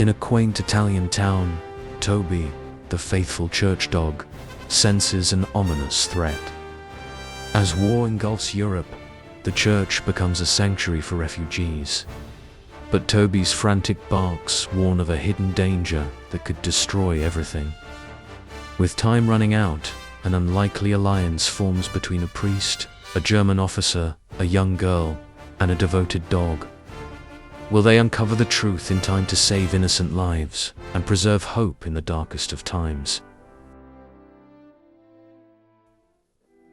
In a quaint Italian town, Toby, the faithful church dog, senses an ominous threat. As war engulfs Europe, the church becomes a sanctuary for refugees. But Toby's frantic barks warn of a hidden danger that could destroy everything. With time running out, an unlikely alliance forms between a priest, a German officer, a young girl, and a devoted dog. Will they uncover the truth in time to save innocent lives and preserve hope in the darkest of times?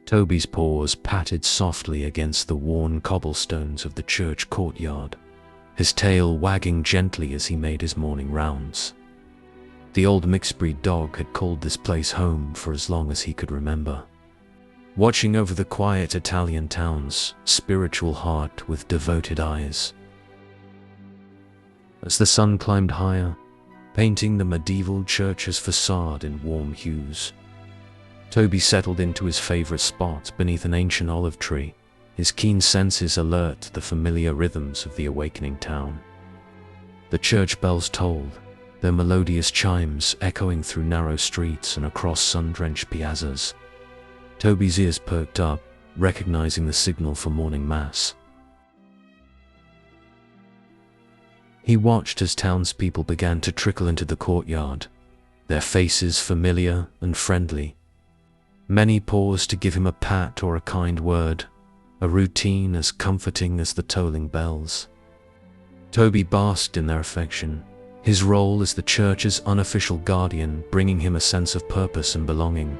Toby's paws patted softly against the worn cobblestones of the church courtyard, his tail wagging gently as he made his morning rounds. The old mixed-breed dog had called this place home for as long as he could remember, watching over the quiet Italian town's spiritual heart with devoted eyes. As the sun climbed higher, painting the medieval church's facade in warm hues, Toby settled into his favorite spot beneath an ancient olive tree, his keen senses alert to the familiar rhythms of the awakening town. The church bells tolled, their melodious chimes echoing through narrow streets and across sun-drenched piazzas. Toby's ears perked up, recognizing the signal for morning mass. He watched as townspeople began to trickle into the courtyard, their faces familiar and friendly. Many paused to give him a pat or a kind word, a routine as comforting as the tolling bells. Toby basked in their affection, his role as the church's unofficial guardian bringing him a sense of purpose and belonging.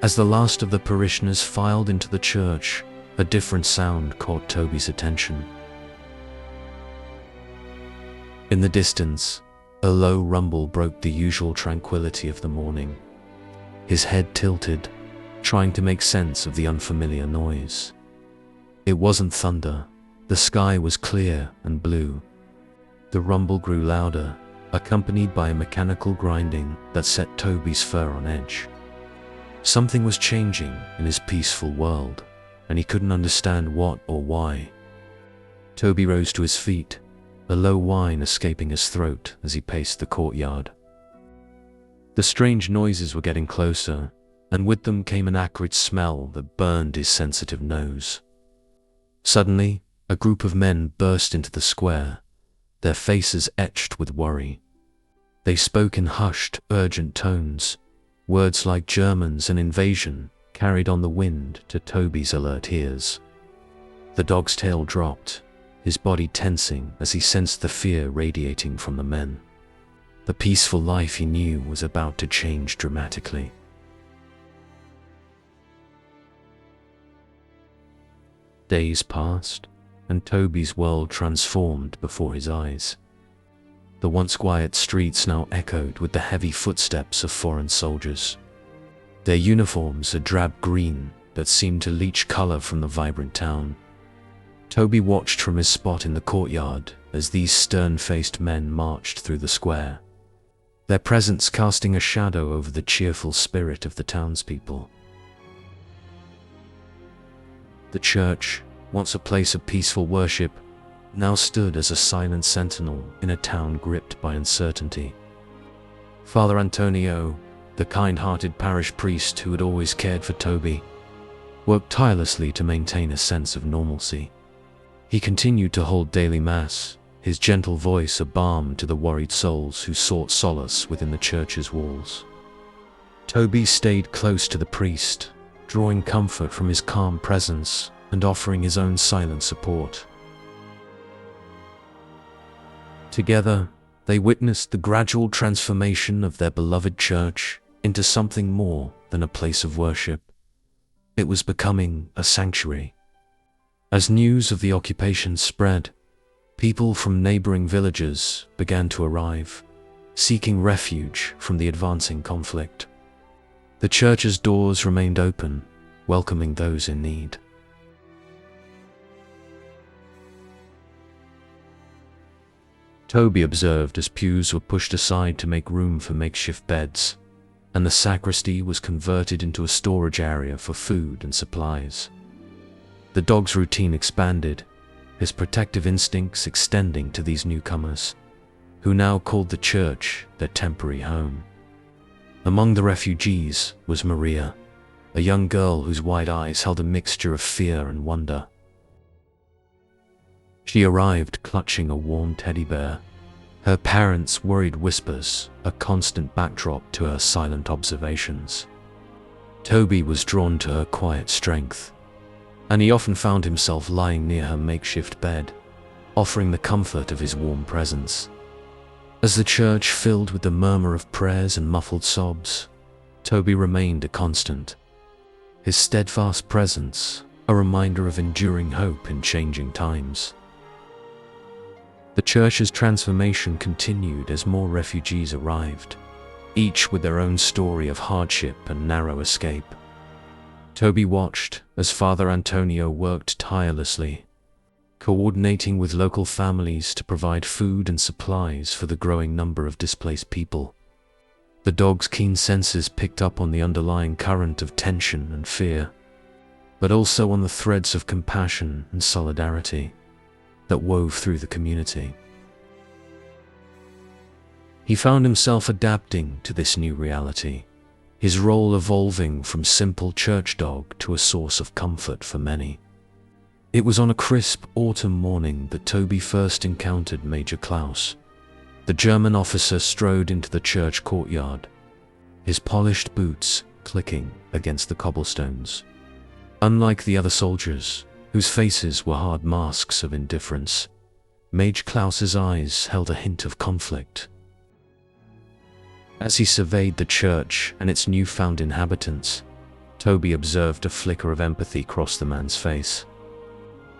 As the last of the parishioners filed into the church, a different sound caught Toby's attention. In the distance, a low rumble broke the usual tranquility of the morning. His head tilted, trying to make sense of the unfamiliar noise. It wasn't thunder. The sky was clear and blue. The rumble grew louder, accompanied by a mechanical grinding that set Toby's fur on edge. Something was changing in his peaceful world, and he couldn't understand what or why. Toby rose to his feet, a low whine escaping his throat as he paced the courtyard. The strange noises were getting closer, and with them came an acrid smell that burned his sensitive nose. Suddenly, a group of men burst into the square, their faces etched with worry. They spoke in hushed, urgent tones, words like Germans and invasion carried on the wind to Toby's alert ears. The dog's tail dropped, his body tensing as he sensed the fear radiating from the men. The peaceful life he knew was about to change dramatically. Days passed, and Toby's world transformed before his eyes. The once quiet streets now echoed with the heavy footsteps of foreign soldiers. Their uniforms a drab green that seemed to leach color from the vibrant town. Toby watched from his spot in the courtyard as these stern-faced men marched through the square, their presence casting a shadow over the cheerful spirit of the townspeople. The church, once a place of peaceful worship, now stood as a silent sentinel in a town gripped by uncertainty. Father Antonio, the kind-hearted parish priest who had always cared for Toby, worked tirelessly to maintain a sense of normalcy. He continued to hold daily mass, his gentle voice a balm to the worried souls who sought solace within the church's walls. Toby stayed close to the priest, drawing comfort from his calm presence and offering his own silent support. Together, they witnessed the gradual transformation of their beloved church into something more than a place of worship. It was becoming a sanctuary. As news of the occupation spread, people from neighboring villages began to arrive, seeking refuge from the advancing conflict. The church's doors remained open, welcoming those in need. Toby observed as pews were pushed aside to make room for makeshift beds, and the sacristy was converted into a storage area for food and supplies. The dog's routine expanded, his protective instincts extending to these newcomers. who now called the church their temporary home. Among the refugees was Maria, a young girl whose wide eyes held a mixture of fear and wonder. She arrived clutching a warm teddy bear, her parents' worried whispers a constant backdrop to her silent observations. Toby was drawn to her quiet strength, and he often found himself lying near her makeshift bed, offering the comfort of his warm presence. As the church filled with the murmur of prayers and muffled sobs, Toby remained a constant, his steadfast presence a reminder of enduring hope in changing times. The church's transformation continued as more refugees arrived, each with their own story of hardship and narrow escape. Toby watched as Father Antonio worked tirelessly, coordinating with local families to provide food and supplies for the growing number of displaced people. The dog's keen senses picked up on the underlying current of tension and fear, but also on the threads of compassion and solidarity that wove through the community. He found himself adapting to this new reality, his role evolving from simple church dog to a source of comfort for many. It was on a crisp autumn morning that Toby first encountered Major Klaus. The German officer strode into the church courtyard, his polished boots clicking against the cobblestones. Unlike the other soldiers, whose faces were hard masks of indifference, Major Klaus's eyes held a hint of conflict. As he surveyed the church and its newfound inhabitants, Toby observed a flicker of empathy cross the man's face.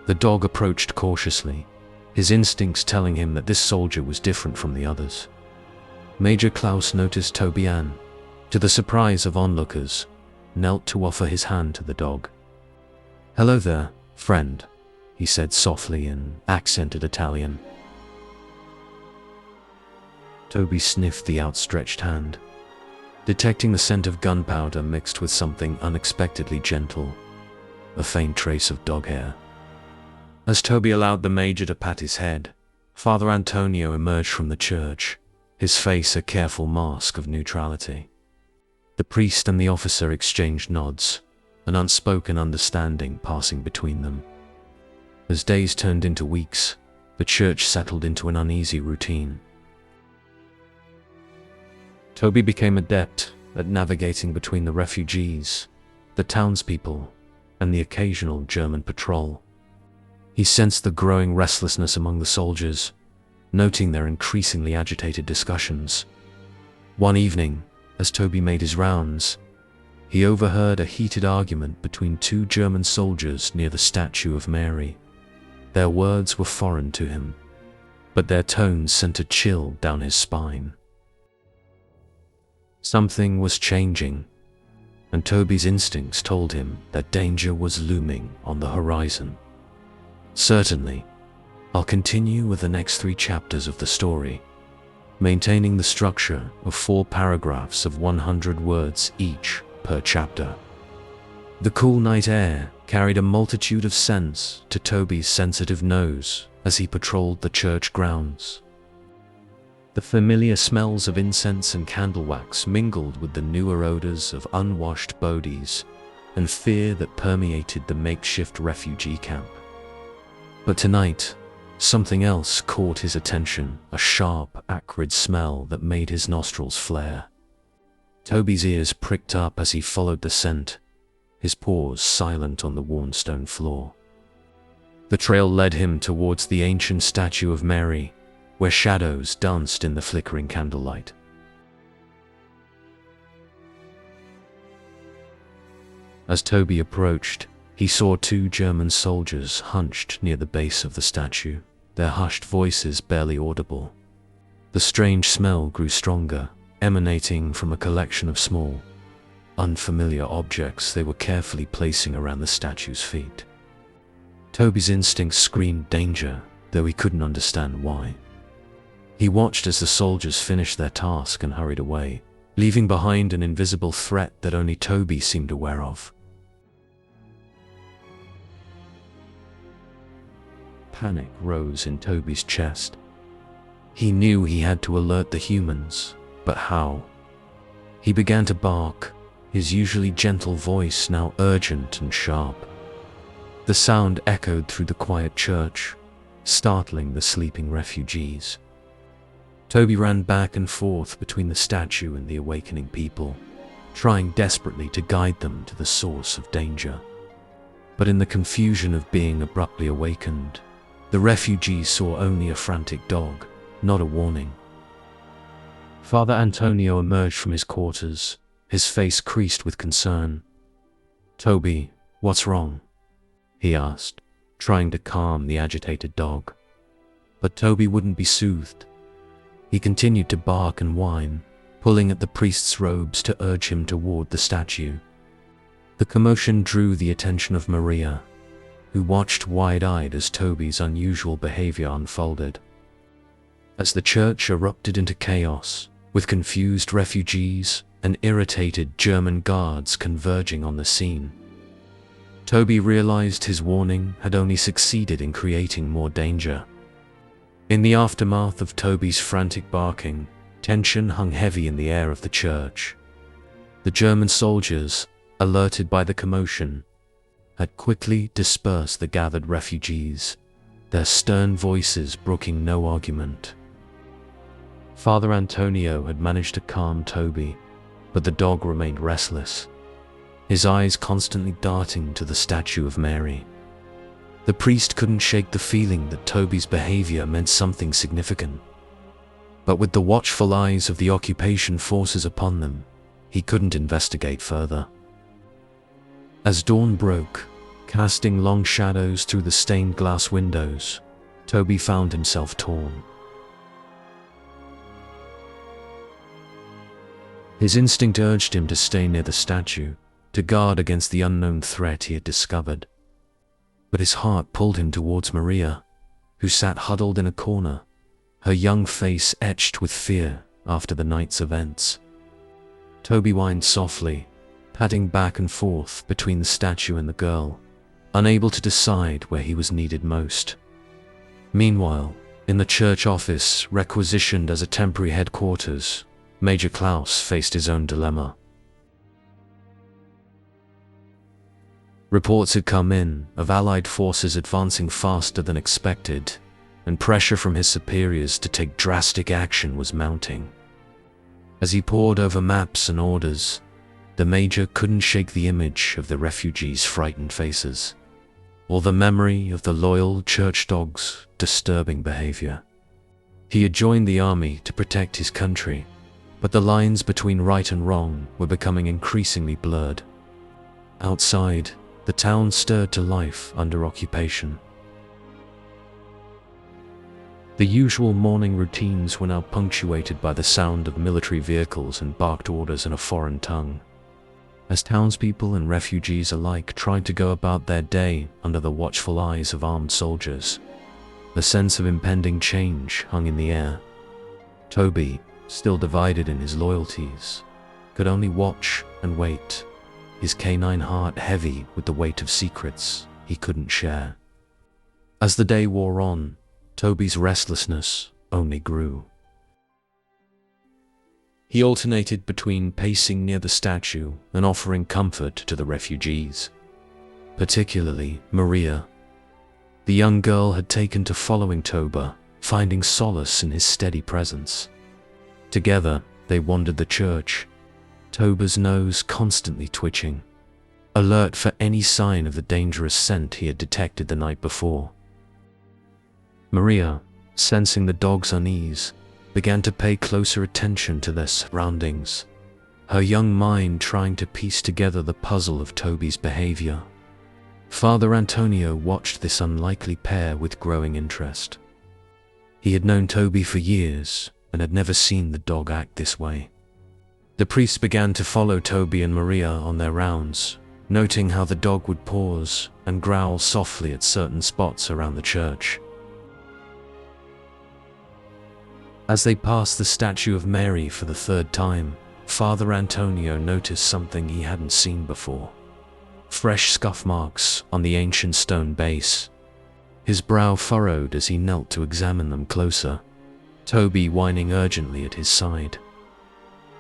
The dog approached cautiously, his instincts telling him that this soldier was different from the others. Major Klaus noticed Toby and, to the surprise of onlookers, knelt to offer his hand to the dog. "Hello there, friend," he said softly in accented Italian. Toby sniffed the outstretched hand, detecting the scent of gunpowder mixed with something unexpectedly gentle, a faint trace of dog hair. As Toby allowed the major to pat his head, Father Antonio emerged from the church, his face a careful mask of neutrality. The priest and the officer exchanged nods, an unspoken understanding passing between them. As days turned into weeks, the church settled into an uneasy routine. Toby became adept at navigating between the refugees, the townspeople, and the occasional German patrol. He sensed the growing restlessness among the soldiers, noting their increasingly agitated discussions. One evening, as Toby made his rounds, he overheard a heated argument between two German soldiers near the statue of Mary. Their words were foreign to him, but their tones sent a chill down his spine. Something was changing, and Toby's instincts told him that danger was looming on the horizon. Certainly, I'll continue with the next 3 chapters of the story, maintaining the structure of 4 paragraphs of 100 words each per chapter. The cool night air carried a multitude of scents to Toby's sensitive nose as he patrolled the church grounds. The familiar smells of incense and candle wax mingled with the newer odors of unwashed bodies and fear that permeated the makeshift refugee camp. But tonight, something else caught his attention, a sharp, acrid smell that made his nostrils flare. Toby's ears pricked up as he followed the scent, his paws silent on the worn stone floor. The trail led him towards the ancient statue of Mary, where shadows danced in the flickering candlelight. As Toby approached, he saw 2 German soldiers hunched near the base of the statue, their hushed voices barely audible. The strange smell grew stronger, emanating from a collection of small, unfamiliar objects they were carefully placing around the statue's feet. Toby's instincts screamed danger, though he couldn't understand why. He watched as the soldiers finished their task and hurried away, leaving behind an invisible threat that only Toby seemed aware of. Panic rose in Toby's chest. He knew he had to alert the humans, but how? He began to bark, his usually gentle voice now urgent and sharp. The sound echoed through the quiet church, startling the sleeping refugees. Toby ran back and forth between the statue and the awakening people, trying desperately to guide them to the source of danger. But in the confusion of being abruptly awakened, the refugees saw only a frantic dog, not a warning. Father Antonio emerged from his quarters, his face creased with concern. "Toby, what's wrong?" he asked, trying to calm the agitated dog. But Toby wouldn't be soothed. He continued to bark and whine, pulling at the priest's robes to urge him toward the statue. The commotion drew the attention of Maria, who watched wide-eyed as Toby's unusual behavior unfolded. As the church erupted into chaos, with confused refugees and irritated German guards converging on the scene, Toby realized his warning had only succeeded in creating more danger. In the aftermath of Toby's frantic barking, tension hung heavy in the air of the church. The German soldiers, alerted by the commotion, had quickly dispersed the gathered refugees, their stern voices brooking no argument. Father Antonio had managed to calm Toby, but the dog remained restless, his eyes constantly darting to the statue of Mary. The priest couldn't shake the feeling that Toby's behavior meant something significant. But with the watchful eyes of the occupation forces upon them, he couldn't investigate further. As dawn broke, casting long shadows through the stained glass windows, Toby found himself torn. His instinct urged him to stay near the statue, to guard against the unknown threat he had discovered. But his heart pulled him towards Maria, who sat huddled in a corner, her young face etched with fear after the night's events. Toby whined softly, padding back and forth between the statue and the girl, unable to decide where he was needed most. Meanwhile, in the church office requisitioned as a temporary headquarters, Major Klaus faced his own dilemma. Reports had come in of Allied forces advancing faster than expected, and pressure from his superiors to take drastic action was mounting. As he pored over maps and orders, the Major couldn't shake the image of the refugees' frightened faces, or the memory of the loyal church dog's disturbing behavior. He had joined the army to protect his country, but the lines between right and wrong were becoming increasingly blurred. Outside, the town stirred to life under occupation. The usual morning routines were now punctuated by the sound of military vehicles and barked orders in a foreign tongue. As townspeople and refugees alike tried to go about their day under the watchful eyes of armed soldiers, the sense of impending change hung in the air. Toby, still divided in his loyalties, could only watch and wait, his canine heart heavy with the weight of secrets he couldn't share. As the day wore on, Toby's restlessness only grew. He alternated between pacing near the statue and offering comfort to the refugees, particularly Maria. The young girl had taken to following Toba, finding solace in his steady presence. Together, they wandered the church, Toba's nose constantly twitching, alert for any sign of the dangerous scent he had detected the night before. Maria, sensing the dog's unease, began to pay closer attention to their surroundings, her young mind trying to piece together the puzzle of Toby's behavior. Father Antonio watched this unlikely pair with growing interest. He had known Toby for years and had never seen the dog act this way. The priest began to follow Toby and Maria on their rounds, noting how the dog would pause and growl softly at certain spots around the church. As they passed the statue of Mary for the third time, Father Antonio noticed something he hadn't seen before. Fresh scuff marks on the ancient stone base. His brow furrowed as he knelt to examine them closer, Toby whining urgently at his side.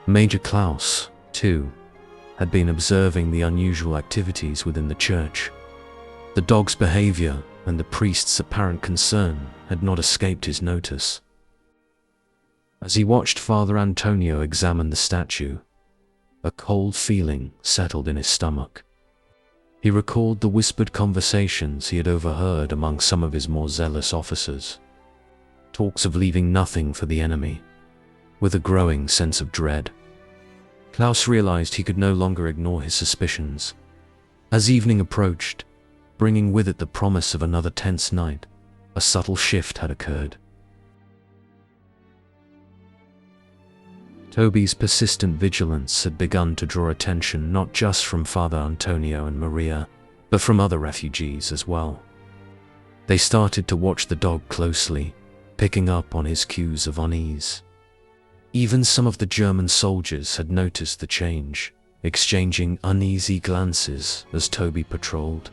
Major Klaus, too, had been observing the unusual activities within the church. The dog's behavior and the priest's apparent concern had not escaped his notice. As he watched Father Antonio examine the statue, a cold feeling settled in his stomach. He recalled the whispered conversations he had overheard among some of his more zealous officers. Talks of leaving nothing for the enemy, with a growing sense of dread. Klaus realized he could no longer ignore his suspicions. As evening approached, bringing with it the promise of another tense night, a subtle shift had occurred. Toby's persistent vigilance had begun to draw attention not just from Father Antonio and Maria, but from other refugees as well. They started to watch the dog closely, picking up on his cues of unease. Even some of the German soldiers had noticed the change, exchanging uneasy glances as Toby patrolled.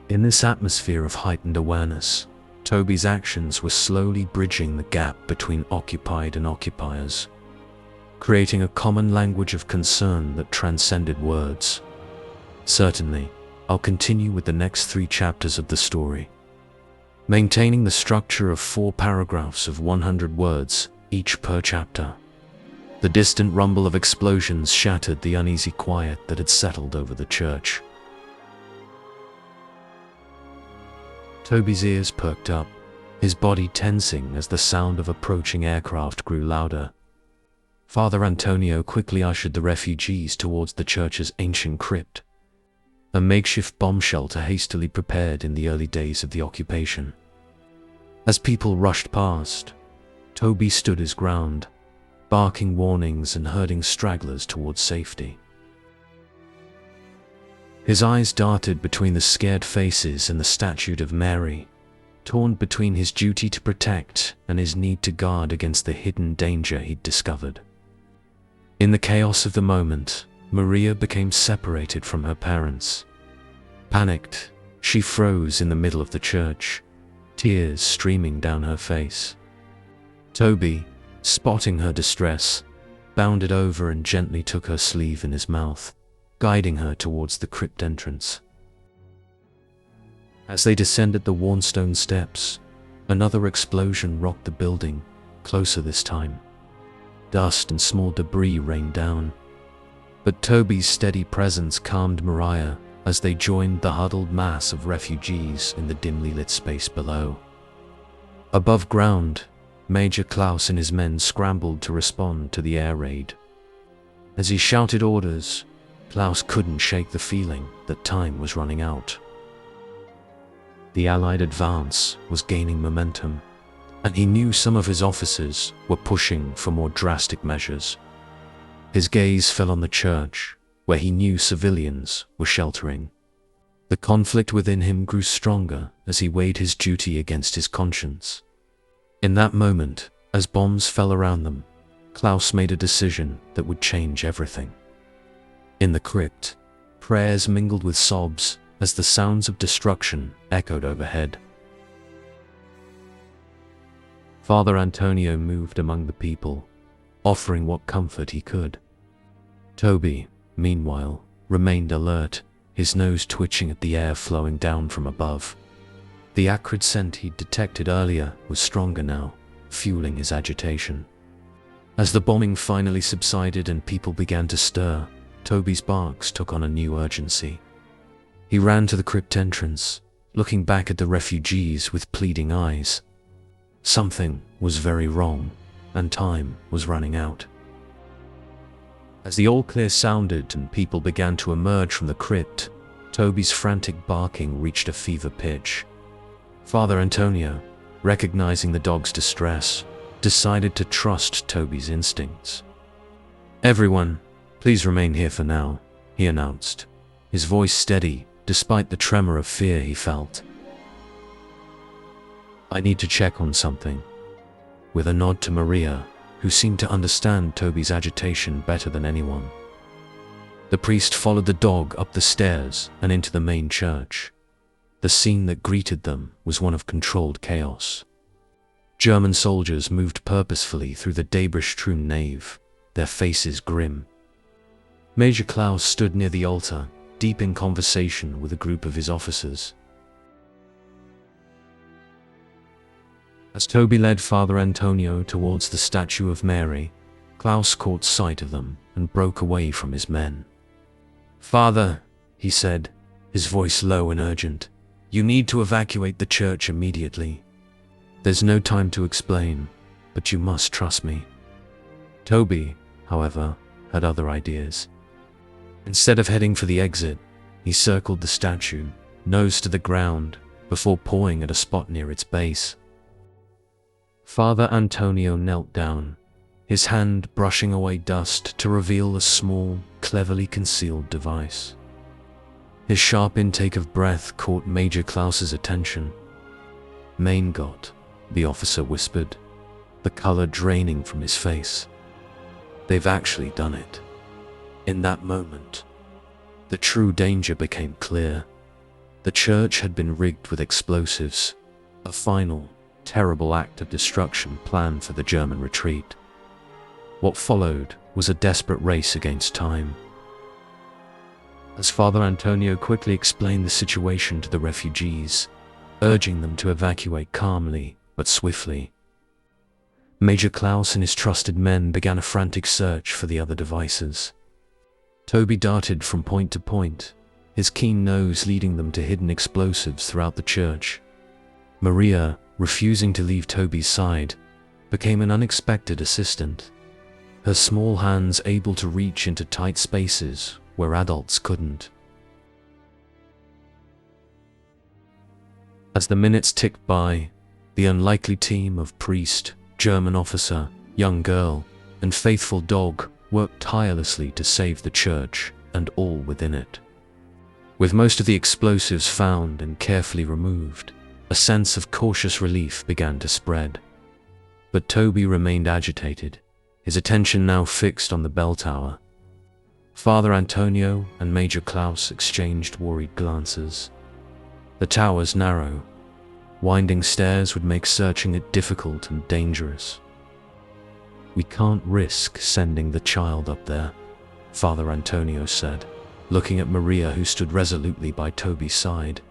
In this atmosphere of heightened awareness, Toby's actions were slowly bridging the gap between occupied and occupiers, creating a common language of concern that transcended words. Certainly, I'll continue with the next 3 chapters of the story, maintaining the structure of 4 paragraphs of 100 words, each per chapter. The distant rumble of explosions shattered the uneasy quiet that had settled over the church. Toby's ears perked up, his body tensing as the sound of approaching aircraft grew louder. Father Antonio quickly ushered the refugees towards the church's ancient crypt, a makeshift bomb shelter hastily prepared in the early days of the occupation. As people rushed past, Toby stood his ground, barking warnings and herding stragglers towards safety. His eyes darted between the scared faces and the statue of Mary, torn between his duty to protect and his need to guard against the hidden danger he'd discovered. In the chaos of the moment, Maria became separated from her parents. Panicked, she froze in the middle of the church, tears streaming down her face. Toby, spotting her distress, bounded over and gently took her sleeve in his mouth, guiding her towards the crypt entrance. As they descended the worn stone steps, another explosion rocked the building, closer this time. Dust and small debris rained down, but Toby's steady presence calmed Maria as they joined the huddled mass of refugees in the dimly lit space below. Above ground, Major Klaus and his men scrambled to respond to the air raid. As he shouted orders, Klaus couldn't shake the feeling that time was running out. The Allied advance was gaining momentum, and he knew some of his officers were pushing for more drastic measures. His gaze fell on the church, where he knew civilians were sheltering. The conflict within him grew stronger as he weighed his duty against his conscience. In that moment, as bombs fell around them, Klaus made a decision that would change everything. In the crypt, prayers mingled with sobs as the sounds of destruction echoed overhead. Father Antonio moved among the people, offering what comfort he could. Toby, meanwhile, remained alert, his nose twitching at the air flowing down from above. The acrid scent he'd detected earlier was stronger now, fueling his agitation. As the bombing finally subsided and people began to stir, Toby's barks took on a new urgency. He ran to the crypt entrance, looking back at the refugees with pleading eyes. Something was very wrong, and time was running out. As the all-clear sounded and people began to emerge from the crypt, Toby's frantic barking reached a fever pitch. Father Antonio, recognizing the dog's distress, decided to trust Toby's instincts. "Everyone, please remain here for now," he announced, his voice steady despite the tremor of fear he felt. "I need to check on something," with a nod to Maria, who seemed to understand Toby's agitation better than anyone. The priest followed the dog up the stairs and into the main church. The scene that greeted them was one of controlled chaos. German soldiers moved purposefully through the debris-strewn nave, their faces grim. Major Klaus stood near the altar, deep in conversation with a group of his officers. As Toby led Father Antonio towards the statue of Mary, Klaus caught sight of them and broke away from his men. "Father," he said, his voice low and urgent, "you need to evacuate the church immediately. There's no time to explain, but you must trust me." Toby, however, had other ideas. Instead of heading for the exit, he circled the statue, nose to the ground, before pawing at a spot near its base. Father Antonio knelt down, his hand brushing away dust to reveal a small, cleverly concealed device. His sharp intake of breath caught Major Klaus's attention. "Mein Gott," the officer whispered, the color draining from his face. "They've actually done it." In that moment, the true danger became clear. The church had been rigged with explosives, a final, terrible act of destruction planned for the German retreat. What followed was a desperate race against time. As Father Antonio quickly explained the situation to the refugees, urging them to evacuate calmly but swiftly, Major Klaus and his trusted men began a frantic search for the other devices. Toby darted from point to point, his keen nose leading them to hidden explosives throughout the church. Maria, refusing to leave Toby's side, became an unexpected assistant, her small hands able to reach into tight spaces where adults couldn't. As the minutes ticked by, the unlikely team of priest, German officer, young girl, and faithful dog worked tirelessly to save the church and all within it. With most of the explosives found and carefully removed, a sense of cautious relief began to spread. But Toby remained agitated, his attention now fixed on the bell tower. Father Antonio and Major Klaus exchanged worried glances. The tower's narrow, winding stairs would make searching it difficult and dangerous. "We can't risk sending the child up there," Father Antonio said, looking at Maria, who stood resolutely by Toby's side.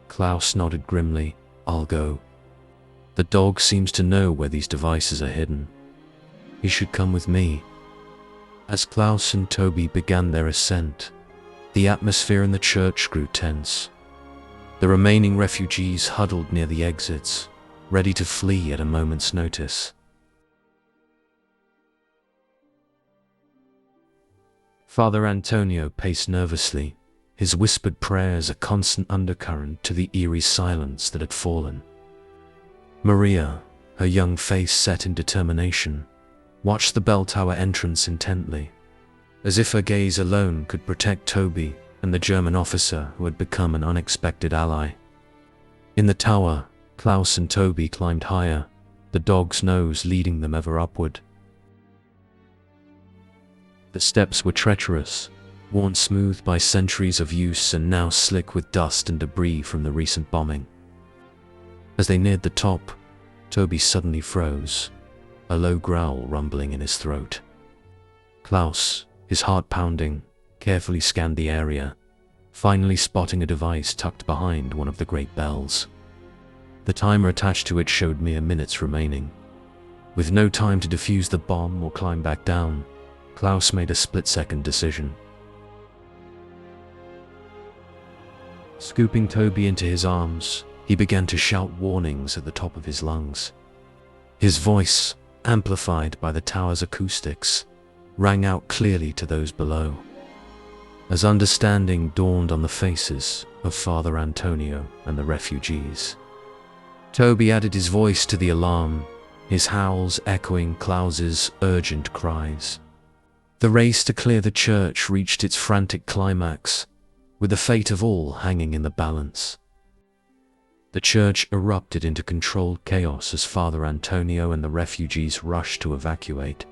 Klaus nodded grimly. "I'll go. The dog seems to know where these devices are hidden. He should come with me." As Klaus and Toby began their ascent, the atmosphere in the church grew tense. The remaining refugees huddled near the exits, ready to flee at a moment's notice. Father Antonio paced nervously, his whispered prayers a constant undercurrent to the eerie silence that had fallen. Maria, her young face set in determination, watched the bell tower entrance intently, as if her gaze alone could protect Toby and the German officer who had become an unexpected ally. In the tower, Klaus and Toby climbed higher, the dog's nose leading them ever upward. The steps were treacherous, worn smooth by centuries of use and now slick with dust and debris from the recent bombing. As they neared the top, Toby suddenly froze, a low growl rumbling in his throat. Klaus, his heart pounding, carefully scanned the area, finally spotting a device tucked behind one of the great bells. The timer attached to it showed mere minutes remaining. With no time to defuse the bomb or climb back down, Klaus made a split-second decision. Scooping Toby into his arms, he began to shout warnings at the top of his lungs. His voice, amplified by the tower's acoustics, rang out clearly to those below. As understanding dawned on the faces of Father Antonio and the refugees, Toby added his voice to the alarm, his howls echoing Klaus's urgent cries. The race to clear the church reached its frantic climax, with the fate of all hanging in the balance. The church erupted into controlled chaos as Father Antonio and the refugees rushed to evacuate.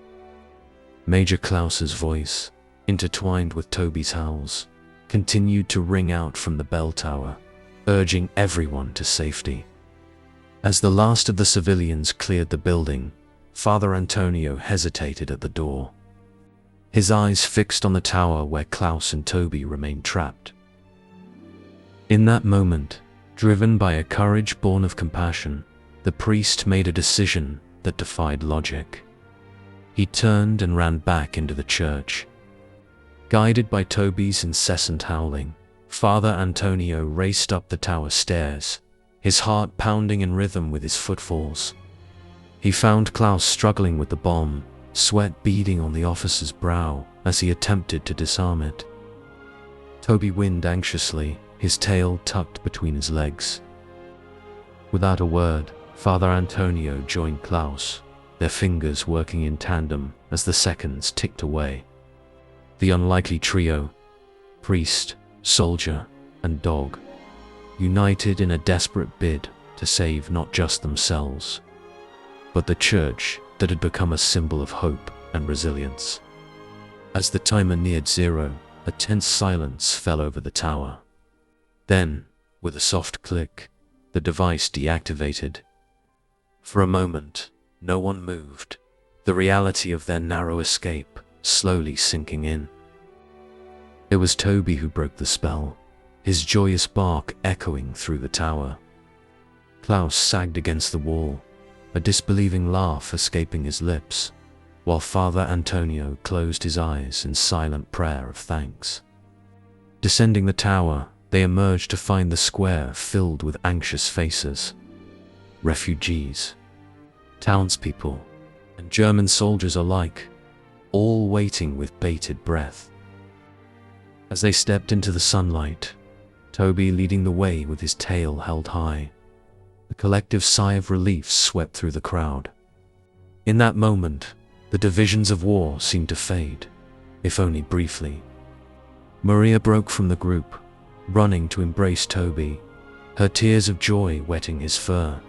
Major Klaus's voice, intertwined with Toby's howls, continued to ring out from the bell tower, urging everyone to safety. As the last of the civilians cleared the building, Father Antonio hesitated at the door, his eyes fixed on the tower where Klaus and Toby remained trapped. In that moment, driven by a courage born of compassion, the priest made a decision that defied logic. He turned and ran back into the church. Guided by Toby's incessant howling, Father Antonio raced up the tower stairs, his heart pounding in rhythm with his footfalls. He found Klaus struggling with the bomb, sweat beading on the officer's brow as he attempted to disarm it. Toby whined anxiously, his tail tucked between his legs. Without a word, Father Antonio joined Klaus, their fingers working in tandem as the seconds ticked away. The unlikely trio, priest, soldier, and dog, united in a desperate bid to save not just themselves, but the church that had become a symbol of hope and resilience. As the timer neared 0, a tense silence fell over the tower. Then, with a soft click, the device deactivated. For a moment, no one moved, the reality of their narrow escape slowly sinking in. It was Toby who broke the spell, his joyous bark echoing through the tower. Klaus sagged against the wall, a disbelieving laugh escaping his lips, while Father Antonio closed his eyes in silent prayer of thanks. Descending the tower, they emerged to find the square filled with anxious faces. Refugees, townspeople, and German soldiers alike, all waiting with bated breath. As they stepped into the sunlight, Toby leading the way with his tail held high, a collective sigh of relief swept through the crowd. In that moment, the divisions of war seemed to fade, if only briefly. Maria broke from the group, running to embrace Toby, her tears of joy wetting his fur.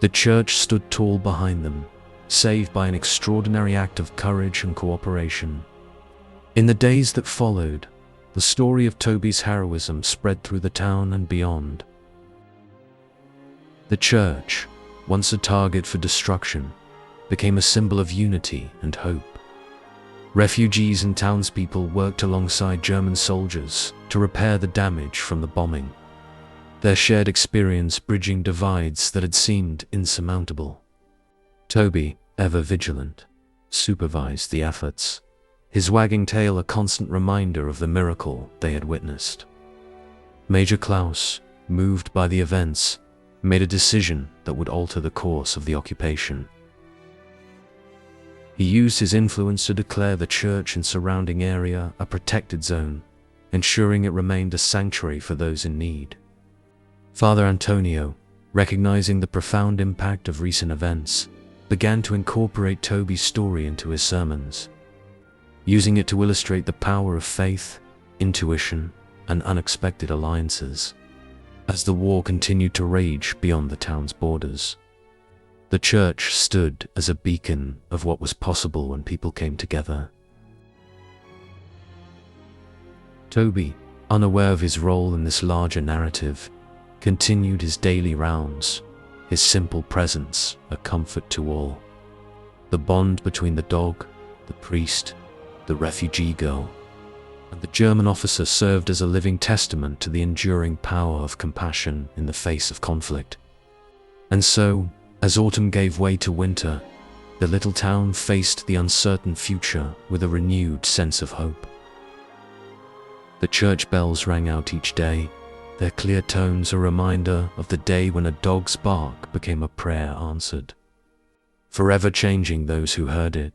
The church stood tall behind them, saved by an extraordinary act of courage and cooperation. In the days that followed, the story of Toby's heroism spread through the town and beyond. The church, once a target for destruction, became a symbol of unity and hope. Refugees and townspeople worked alongside German soldiers to repair the damage from the bombing, their shared experience bridging divides that had seemed insurmountable. Toby, ever vigilant, supervised the efforts, his wagging tail a constant reminder of the miracle they had witnessed. Major Klaus, moved by the events, made a decision that would alter the course of the occupation. He used his influence to declare the church and surrounding area a protected zone, ensuring it remained a sanctuary for those in need. Father Antonio, recognizing the profound impact of recent events, began to incorporate Toby's story into his sermons, using it to illustrate the power of faith, intuition, and unexpected alliances. As the war continued to rage beyond the town's borders, the church stood as a beacon of what was possible when people came together. Toby, unaware of his role in this larger narrative, continued his daily rounds, his simple presence a comfort to all. The bond between the dog, the priest, the refugee girl, and the German officer served as a living testament to the enduring power of compassion in the face of conflict. And so, as autumn gave way to winter, the little town faced the uncertain future with a renewed sense of hope. The church bells rang out each day, their clear tones a reminder of the day when a dog's bark became a prayer answered, forever changing those who heard it.